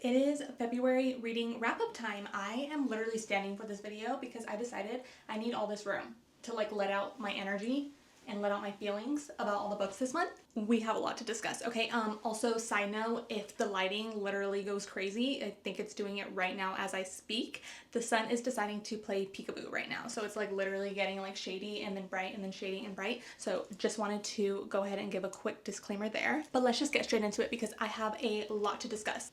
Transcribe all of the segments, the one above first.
it is February reading wrap-up time. I am literally standing for this video because I decided I need all this room to like let out my energy and let out my feelings about all the books this month. We have a lot to discuss. Okay, also side note, if the lighting literally goes crazy, I think it's doing it right now as I speak. The sun is deciding to play peekaboo right now. So it's like literally getting like shady and then bright and then shady and bright. So just wanted to go ahead and give a quick disclaimer there. But let's just get straight into it because I have a lot to discuss.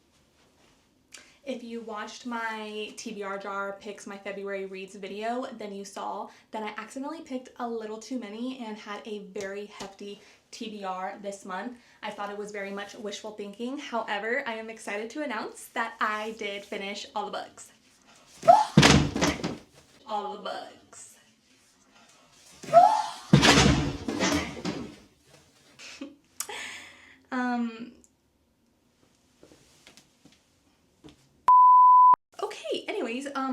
If you watched my TBR jar picks my February reads video, then you saw that I accidentally picked a little too many and had a very hefty TBR this month. I thought it was very much wishful thinking. However, I am excited to announce that I did finish all the books. All the books.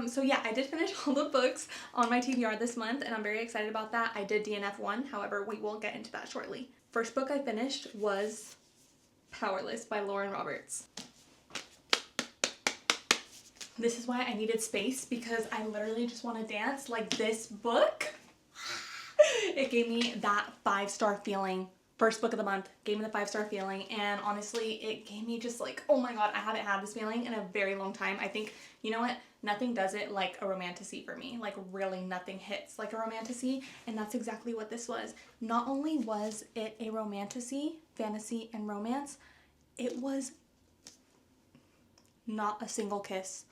So yeah, I did finish all the books on my TBR this month and I'm very excited about that. I did DNF one, however, we will get into that shortly. First book I finished was Powerless by Lauren Roberts. This is why I needed space because I literally just want to dance. Like this book, it gave me that 5-star feeling. First book of the month gave me the 5-star feeling, and honestly it gave me just like, oh my god, I haven't had this feeling in a very long time. I think, you know what, nothing does it like a romantasy for me. Like really nothing hits like a romantasy, and that's exactly what this was. Not only was it a romantasy, fantasy and romance, it was not a single kiss.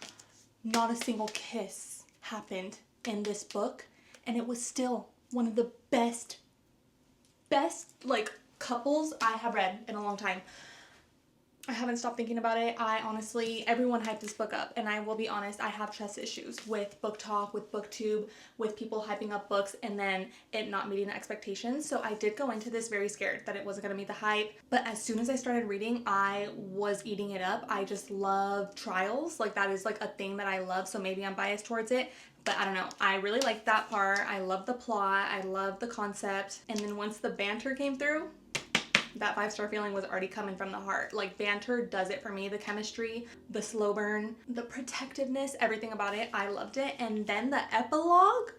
Not a single kiss happened in this book, and it was still one of the best like couples I have read in a long time. I haven't stopped thinking about it. I honestly, everyone hyped this book up, and I will be honest, I have trust issues with book talk, with booktube, with people hyping up books and then it not meeting the expectations. So I did go into this very scared that it wasn't gonna meet the hype, but as soon as I started reading, I was eating it up. I just love trials. Like that is like a thing that I love, so maybe I'm biased towards it. But I don't know, I really liked that part. I love the plot, I love the concept. And then once the banter came through, that 5-star feeling was already coming from the heart. Like banter does it for me. The chemistry, the slow burn, the protectiveness, everything about it, I loved it. And then the epilogue,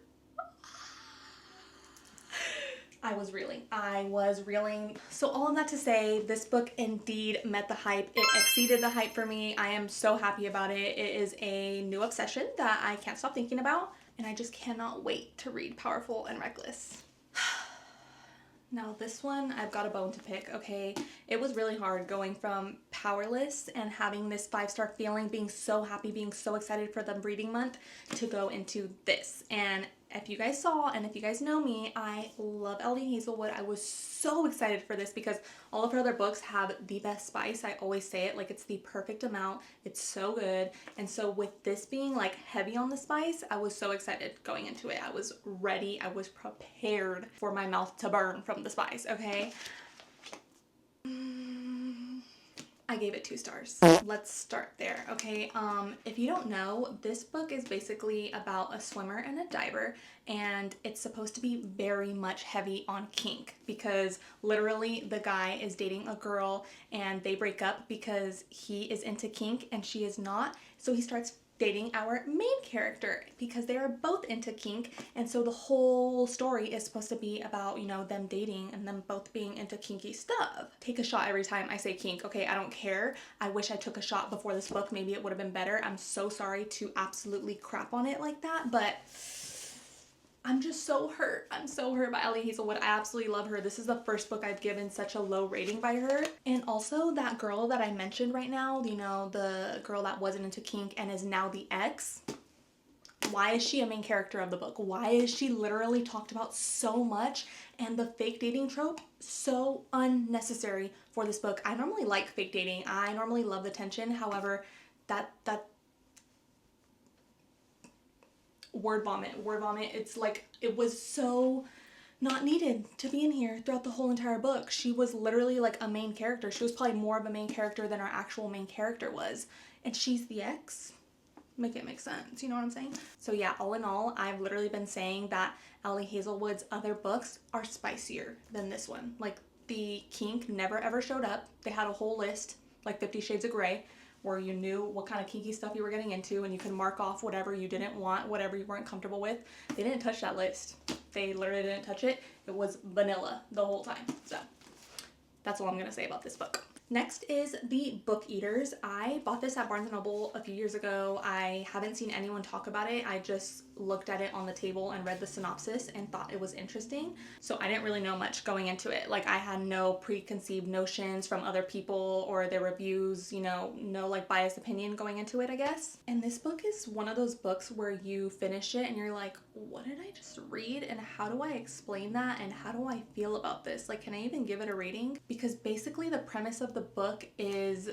I was reeling. So all of that to say, this book indeed met the hype. It exceeded the hype for me. I am so happy about it. It is a new obsession that I can't stop thinking about, and I just cannot wait to read Powerful and Reckless. Now this one, I've got a bone to pick, okay? It was really hard going from Powerless and having this 5-star feeling, being so happy, being so excited for the reading month, to go into this. And if you guys saw, and if you guys know me, I love Ellie Hazelwood. I was so excited for this because all of her other books have the best spice. I always say it, like it's the perfect amount. It's so good. And so with this being like heavy on the spice, I was so excited going into it. I was ready. I was prepared for my mouth to burn from the spice, okay? I gave it 2 stars. Let's start there, okay? If you don't know, this book is basically about a swimmer and a diver, and it's supposed to be very much heavy on kink because literally the guy is dating a girl and they break up because he is into kink and she is not. So he starts dating our main character because they are both into kink, and so the whole story is supposed to be about, you know, them dating and them both being into kinky stuff. Take a shot every time I say kink, okay? I don't care. I wish I took a shot before this book. Maybe it would have been better. I'm so sorry to absolutely crap on it like that, but I'm just so hurt. I'm so hurt by Ellie Hazelwood. I absolutely love her. This is the first book I've given such a low rating by her. And also that girl that I mentioned right now, you know, the girl that wasn't into kink and is now the ex. Why is she a main character of the book? Why is she literally talked about so much? And the fake dating trope, so unnecessary for this book. I normally like fake dating. I normally love the tension. However, that word vomit, it's like it was so not needed to be in here throughout the whole entire book. She was literally like a main character. She was probably more of a main character than our actual main character was, and she's the ex. Make it make sense, you know what I'm saying? So yeah, all in all, I've literally been saying that Ellie Hazelwood's other books are spicier than this one. Like the kink never ever showed up. They had a whole list like 50 Shades of Grey, where you knew what kind of kinky stuff you were getting into and you could mark off whatever you didn't want, whatever you weren't comfortable with. They didn't touch that list. They literally didn't touch it. It was vanilla the whole time. So that's all I'm going to say about this book. Next is The Book Eaters. I bought this at Barnes & Noble a few years ago. I haven't seen anyone talk about it. I just looked at it on the table and read the synopsis and thought it was interesting. So I didn't really know much going into it. Like, I had no preconceived notions from other people or their reviews, you know, no like biased opinion going into it, I guess. And this book is one of those books where you finish it and you're like, what did I just read? And how do I explain that? And how do I feel about this? Like, can I even give it a rating? Because basically the premise of the book is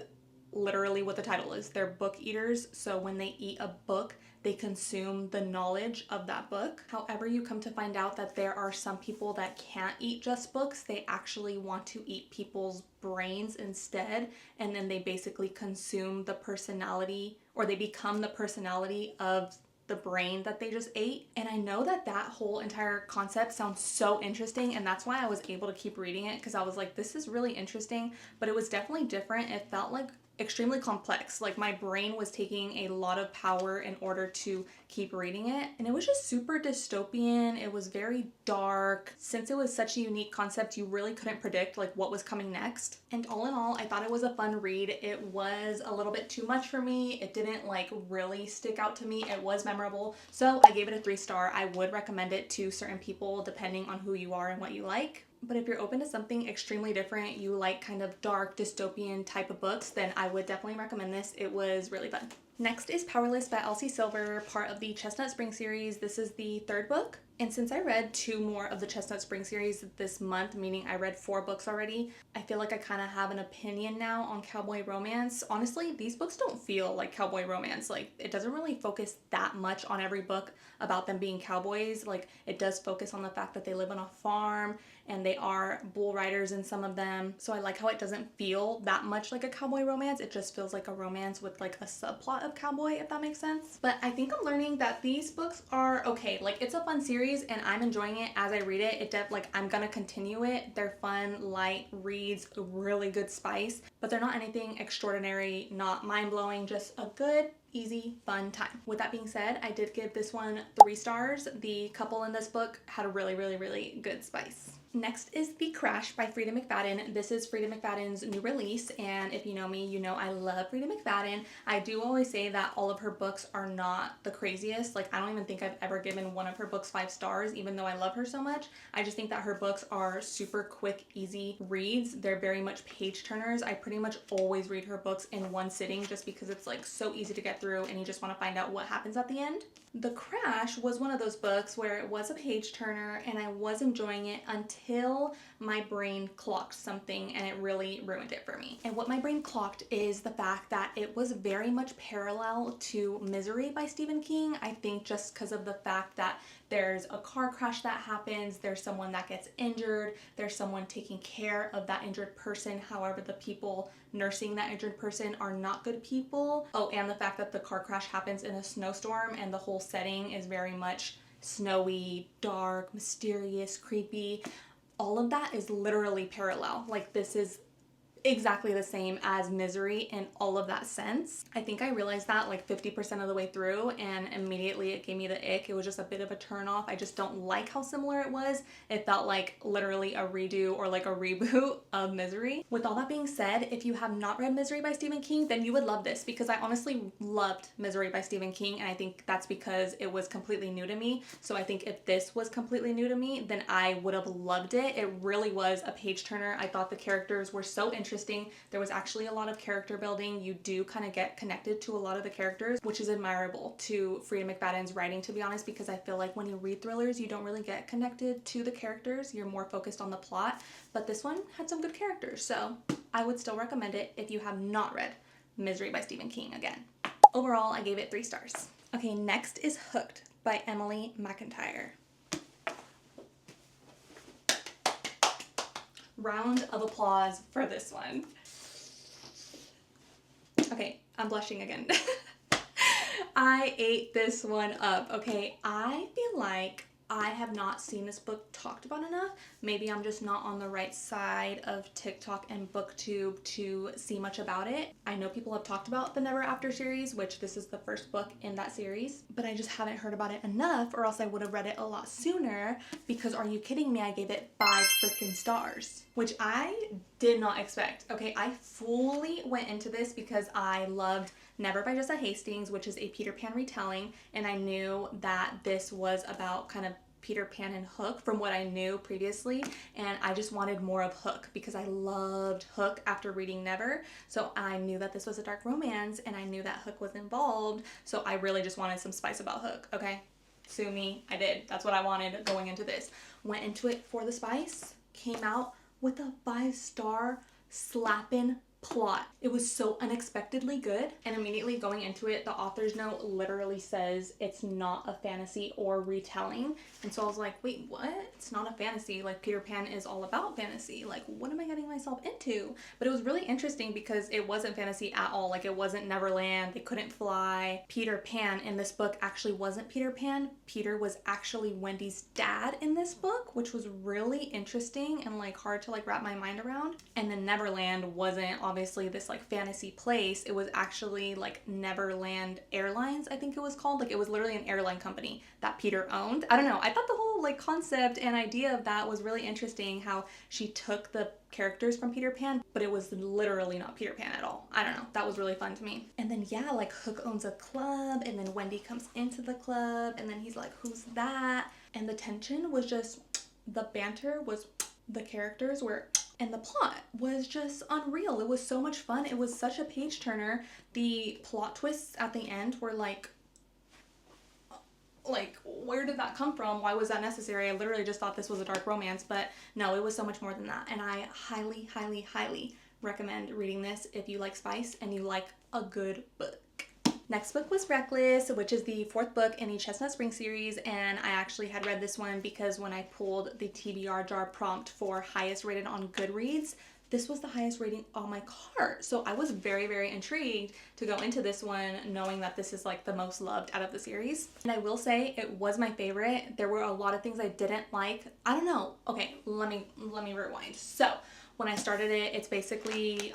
literally what the title is. They're book eaters. So when they eat a book, they consume the knowledge of that book. However, you come to find out that there are some people that can't eat just books. They actually want to eat people's brains instead. And then they basically consume the personality, or they become the personality of the brain that they just ate. And I know that that whole entire concept sounds so interesting, and that's why I was able to keep reading it, because I was like, this is really interesting, but it was definitely different. It felt like extremely complex. Like, my brain was taking a lot of power in order to keep reading it, and it was just super dystopian. It was very dark. Since it was such a unique concept, you really couldn't predict like what was coming next. And all in all, I thought it was a fun read. It was a little bit too much for me. It didn't like really stick out to me. It was memorable, so I gave it a 3-star. I would recommend it to certain people depending on who you are and what you like. But if you're open to something extremely different, you like kind of dark dystopian type of books, then I would definitely recommend this. It was really fun. Next is Powerless by Elsie Silver, part of the Chestnut Spring series. This is the 3rd book. And since I read 2 more of the Chestnut Spring series this month, meaning I read 4 books already, I feel like I kind of have an opinion now on cowboy romance. Honestly, these books don't feel like cowboy romance. Like, it doesn't really focus that much on every book about them being cowboys. Like, it does focus on the fact that they live on a farm and they are bull riders in some of them. So I like how it doesn't feel that much like a cowboy romance. It just feels like a romance with like a subplot of cowboy, if that makes sense. But I think I'm learning that these books are okay. Like, it's a fun series and I'm enjoying it as I read it. I'm gonna continue it. They're fun, light reads, really good spice, but they're not anything extraordinary, not mind-blowing, just a good, easy, fun time. With that being said, I did give this one 3 stars. The couple in this book had a really, really, really good spice. Next is The Crash by Frida McFadden. This is Frida McFadden's new release, and if you know me, you know I love Frida McFadden. I do always say that all of her books are not the craziest. Like, I don't even think I've ever given one of her books 5 stars, even though I love her so much. I just think that her books are super quick, easy reads. They're very much page turners. I pretty much always read her books in one sitting just because it's like so easy to get through and you just want to find out what happens at the end. The Crash was one of those books where it was a page turner and I was enjoying it until my brain clocked something and it really ruined it for me. And what my brain clocked is the fact that it was very much parallel to Misery by Stephen King. I think just because of the fact that there's a car crash that happens, there's someone that gets injured, there's someone taking care of that injured person. However, the people nursing that injured person are not good people. Oh, and the fact that the car crash happens in a snowstorm and the whole setting is very much snowy, dark, mysterious, creepy. All of that is literally parallel. Like, this is exactly the same as Misery in all of that sense. I think I realized that like 50% of the way through, and immediately it gave me the ick. It was just a bit of a turn off. I just don't like how similar it was. It felt like literally a redo or like a reboot of Misery. With all that being said, if you have not read Misery by Stephen King, then you would love this, because I honestly loved Misery by Stephen King, and I think that's because it was completely new to me. So I think if this was completely new to me, then I would have loved it. It really was a page turner. I thought the characters were so interesting. There was actually a lot of character building. You do kind of get connected to a lot of the characters, which is admirable to Frida McFadden's writing, to be honest, because I feel like when you read thrillers, you don't really get connected to the characters. You're more focused on the plot, but this one had some good characters, so I would still recommend it if you have not read Misery by Stephen King again. Overall, I gave it 3 stars. Okay, next is Hooked by Emily McIntyre. Round of applause for this one. Okay, I'm blushing again. I ate this one up, okay? I feel like I have not seen this book talked about enough. Maybe I'm just not on the right side of TikTok and BookTube to see much about it. I know people have talked about the Never After series, which this is the first book in that series, but I just haven't heard about it enough, or else I would have read it a lot sooner, because are you kidding me? I gave it 5 freaking stars, which I did not expect. Okay, I fully went into this because I loved Never by Jessa Hastings, which is a Peter Pan retelling, and I knew that this was about kind of Peter Pan and Hook from what I knew previously, and I just wanted more of Hook because I loved Hook after reading Never. So I knew that this was a dark romance, and I knew that Hook was involved, so I really just wanted some spice about Hook. Okay, sue me, I did. That's what I wanted going into this. Went into it for the spice, came out with a 5-star slapping plot. It was so unexpectedly good, and immediately going into it, the author's note literally says it's not a fantasy or retelling, and so I was like, wait, what? It's not a fantasy? Like, Peter Pan is all about fantasy. Like, what am I getting myself into? But it was really interesting because it wasn't fantasy at all. Like, it wasn't Neverland, they couldn't fly. Peter Pan in this book actually wasn't Peter Pan. Peter was actually Wendy's dad in this book, which was really interesting and like hard to like wrap my mind around. And then Neverland wasn't obviously this like fantasy place. It was actually like Neverland Airlines, I think it was called. Like, it was literally an airline company that Peter owned. I don't know, I thought the whole like concept and idea of that was really interesting, how she took the characters from Peter Pan, but it was literally not Peter Pan at all. I don't know, that was really fun to me. And then yeah, like Hook owns a club, and then Wendy comes into the club, and then he's like, who's that? And the tension was just, the banter was, the characters were, and the plot was just unreal. It was so much fun. It was such a page turner. The plot twists at the end were like, where did that come from? Why was that necessary? I literally just thought this was a dark romance, but no, it was so much more than that. And I highly, highly, highly recommend reading this if you like spice and you like a good book. Next book was Reckless, which is the 4th book in the Chestnut Spring series, and I actually had read this one because when I pulled the TBR jar prompt for highest rated on Goodreads, this was the highest rating on my cart. So I was very, very intrigued to go into this one knowing that this is like the most loved out of the series. And I will say it was my favorite. There were a lot of things I didn't like. I don't know. Okay, let me rewind. So when I started it, it's basically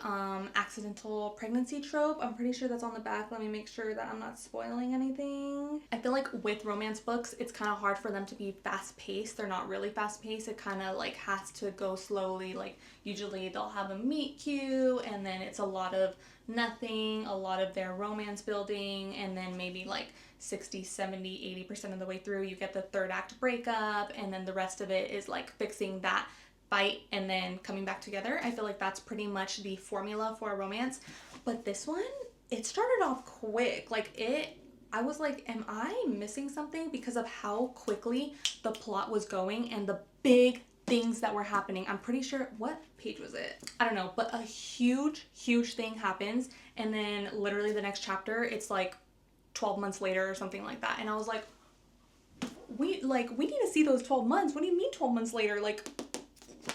accidental pregnancy trope. I'm pretty sure that's on the back. Let me make sure that I'm not spoiling anything. I feel like with romance books, it's kind of hard for them to be fast-paced. They're not really fast-paced. It kind of like has to go slowly. Like usually they'll have a meet cute, and then it's a lot of nothing, a lot of their romance building, and then maybe like 60, 70, 80% of the way through, you get the 3rd act breakup, and then the rest of it is like fixing that fight and then coming back together. I feel like that's pretty much the formula for a romance. But this one, it started off quick. I was like, am I missing something? Because of how quickly the plot was going and the big things that were happening. I'm pretty sure, what page was it? I don't know, but a huge, huge thing happens. And then literally the next chapter, it's like 12 months later or something like that. And I was like, we need to see those 12 months. What do you mean 12 months later? Like,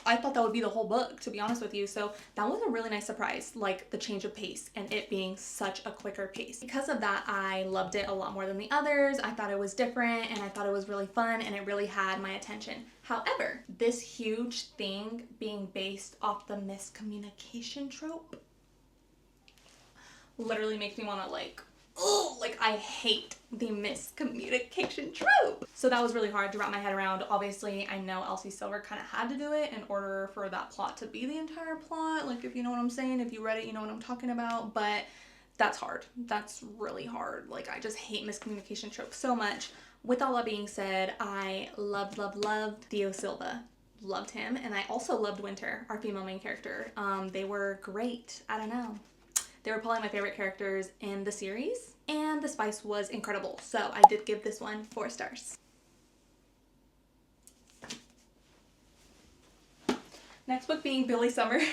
I thought that would be the whole book, to be honest with you. So that was a really nice surprise, like the change of pace and it being such a quicker pace. Because of that, I loved it a lot more than the others. I thought it was different and I thought it was really fun and it really had my attention. However, this huge thing being based off the miscommunication trope literally makes me want to I hate the miscommunication trope. So that was really hard to wrap my head around. Obviously, I know Elsie Silver kind of had to do it in order for that plot to be the entire plot. Like, if you know what I'm saying, if you read it, you know what I'm talking about. But that's hard. That's really hard. Like, I just hate miscommunication trope so much. With all that being said, I loved Theo Silva. Loved him. And I also loved Winter, our female main character. They were great. I don't know. They were probably my favorite characters in the series, and the spice was incredible. So I did give this one 4 stars. Next book being Billy Summers.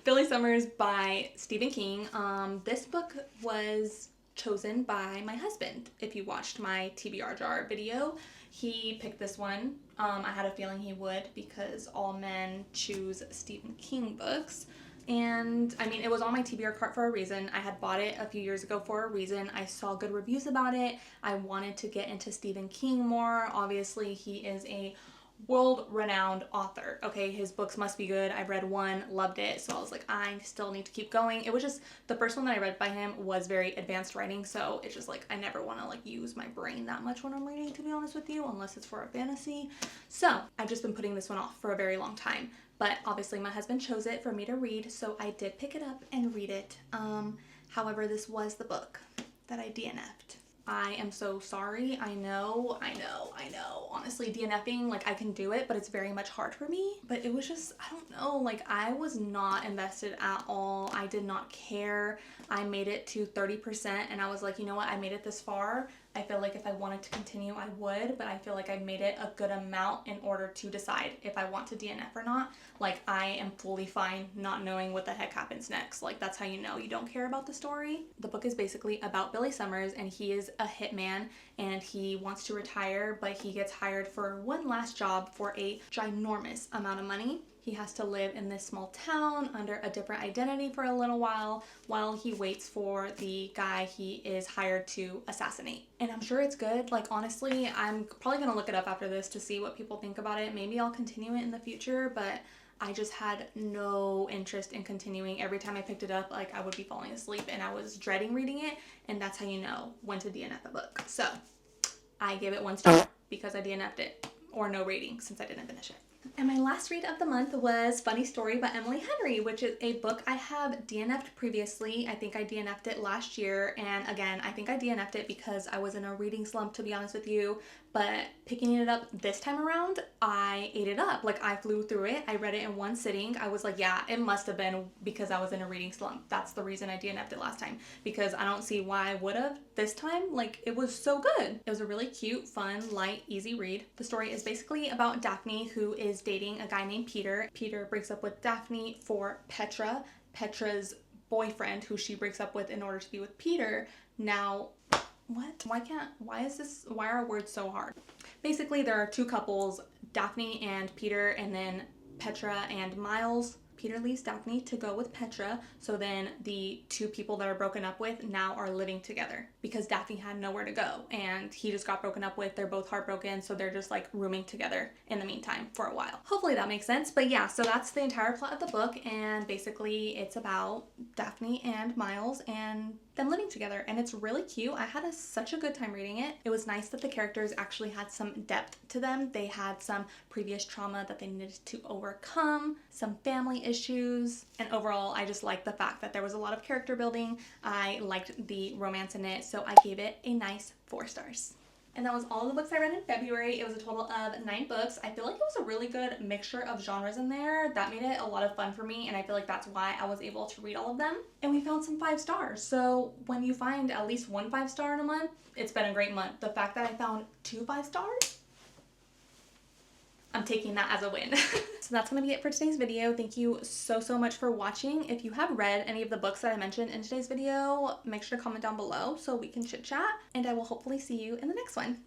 Billy Summers by Stephen King. This book was chosen by my husband. If you watched my TBR jar video, he picked this one. I had a feeling he would because all men choose Stephen King books. And I mean, it was on my TBR cart for a reason. I had bought it a few years ago for a reason. I saw good reviews about it. I wanted to get into Stephen King more. Obviously, he is a world-renowned author. Okay, his books must be good. I read one, loved it, so I was like, I still need to keep going. It was just, the first one that I read by him was very advanced writing, so it's just like, I never want to like use my brain that much when I'm reading, to be honest with you, unless it's for a fantasy. So I've just been putting this one off for a very long time, but obviously my husband chose it for me to read, so I did pick it up and read it. However, this was the book that I DNF'd. I am so sorry. I know. Honestly, DNFing, like, I can do it, but it's very much hard for me. But it was just, I don't know, like, I was not invested at all. I did not care. I made it to 30% and I was like, you know what? I made it this far. I feel like if I wanted to continue, I would, but I feel like I made it a good amount in order to decide if I want to DNF or not. Like, I am fully fine not knowing what the heck happens next. Like, that's how you know you don't care about the story. The book is basically about Billy Summers, and he is a hitman, and he wants to retire, but he gets hired for one last job for a ginormous amount of money. He has to live in this small town under a different identity for a little while he waits for the guy he is hired to assassinate. And I'm sure it's good. Like, honestly, I'm probably gonna look it up after this to see what people think about it. Maybe I'll continue it in the future, but I just had no interest in continuing. Every time I picked it up, like, I would be falling asleep and I was dreading reading it, and that's how you know when to DNF a book. So I gave it 1 star because I DNF'd it, or no rating since I didn't finish it. And my last read of the month was Funny Story by Emily Henry, which is a book I have DNF'd previously. I think I DNF'd it last year, and again, I think I DNF'd it because I was in a reading slump, to be honest with you. But picking it up this time around, I ate it up. Like, I flew through it. I read it in one sitting. I was like, yeah, it must have been because I was in a reading slump. That's the reason I DNF'd it last time, because I don't see why I would have this time. Like, it was so good. It was a really cute, fun, light, easy read. The story is basically about Daphne, who is dating a guy named Peter. Peter breaks up with Daphne for Petra. Petra's boyfriend, who she breaks up with in order to be with Peter. Now, what? Why are words so hard? Basically, there are 2 couples, Daphne and Peter, and then Petra and Miles. Peter leaves Daphne to go with Petra, so then the 2 people that are broken up with now are living together because Daphne had nowhere to go and he just got broken up with. They're both heartbroken, so they're just like rooming together in the meantime for a while. Hopefully that makes sense. But yeah, so that's the entire plot of the book, and basically it's about Daphne and Miles and them living together, and it's really cute. I had such a good time reading it. It was nice that the characters actually had some depth to them. They had some previous trauma that they needed to overcome, some family issues, and overall I just liked the fact that there was a lot of character building. I liked the romance in it, so I gave it a nice 4 stars. And that was all the books I read in February. It was a total of 9 books. I feel like it was a really good mixture of genres in there. That made it a lot of fun for me, and I feel like that's why I was able to read all of them. And we found some 5 stars. So when you find at least 1 5-star in a month, it's been a great month. The fact that I found 2 5 stars, I'm taking that as a win. So that's gonna be it for today's video. Thank you so much for watching. If you have read any of the books that I mentioned in today's video, make sure to comment down below so we can chit chat, and I will hopefully see you in the next one.